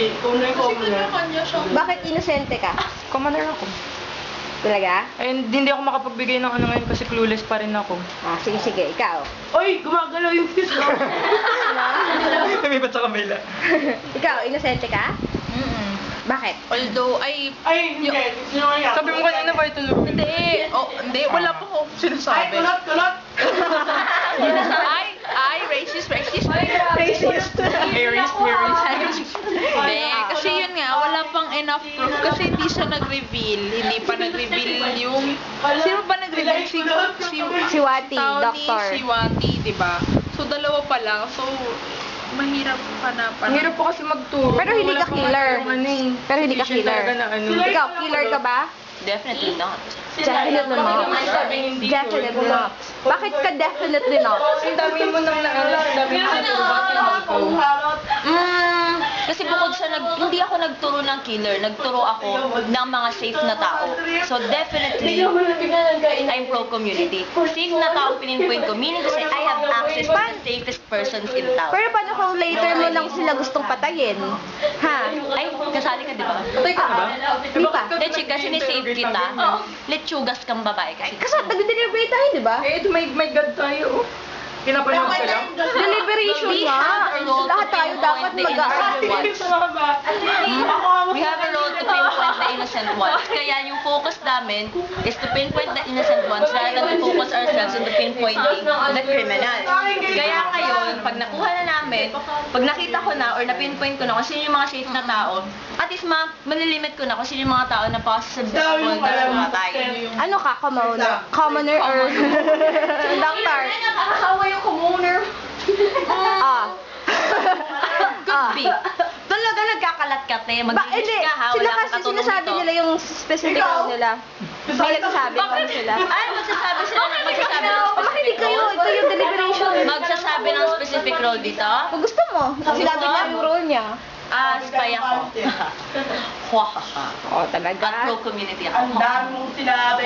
Ikaw na yung commoner. Bakit inosente ka? Commoner ako. Talaga? And hindi ako makapagbigay ng ano ngayon kasi clueless pa rin ako. Ah, sige, sige. Ikaw. Oy, gumagalaw yung fuse ko. Lumipat sa kamila. Ikaw, inosente ka? Bakit? Although, ay, Ay, hindi. Sino nga? Sabi mo kanina ba ito, Lu? hindi, wala pa akong Ay, sinasabi. kulot! Ay, racist. Racist. Aries. Hindi, kasi yun nga, wala pang enough proof kasi hindi siya nag-reveal. Hindi pa nag-reveal yung... Sino ba nag-reveal? Si Wati, doctor. Si Wati, diba? So, dalawa pa lang. So, mahirap hanapan. Ang hirap po kasi magturo. Pero hindi Wala ka pang killer. yung ano eh. Pero hindi ka Vision killer. talaga na ano. Ikaw, killer ka ba? Definitely not. Definitely not. Definitely not. Bakit ka definitely not? Ang dami mo nang naano, ang dami mo nang turo. Kasi bukod sa hindi ako nagturo ng killer, nagturo ako ng mga safe na tao. So definitely, I'm pro-community. Safe na tao pininpoint ko, meaning kasi I have access to the safest persons in town. Pero paano kung later mo lang sila gustong patayin? Ha? Ay, kasali ka, di ba? Patay ka ba? Hindi pa. Leche, kasi ni-save kita. Lechugas kang babae kasi. Kasi nag-deliberate tayo, di ba? Eh, ito may God tayo. Pinapanood ka lang. Deliberation We nga. have a role to Lahat tayo dapat pinpoint the mag-argue. innocent ones. We have a role to pinpoint the innocent ones. Kaya yung focus namin is to pinpoint the innocent ones rather than to focus ourselves on the pinpointing the criminal. Kaya ngayon, pag nakuha na namin, pag nakita ko na or na-pinpoint ko na kung sino yung mga safe na tao, at least malilimit ko na kung sino yung mga tao na possible na pumatay. Ano ka? Commoner? Commoner or doctor? Ah. Could be. Talaga nagkakalat ka, te. Ba, Mag-English hindi. ka, ha? Sila Wala kang kasi katulong sinasabi dito. nila yung specific role nila. May nagsasabi pa sila. Ay, magsasabi sila ng Bakit specific hindi kayo? role. Ito yung deliberation. Magsasabi ng specific role dito? Kung gusto mo, sinabi niya yung role niya. Ah, spy ako. Oh, talaga? At pro-community ako. Ang dami mong sinabi.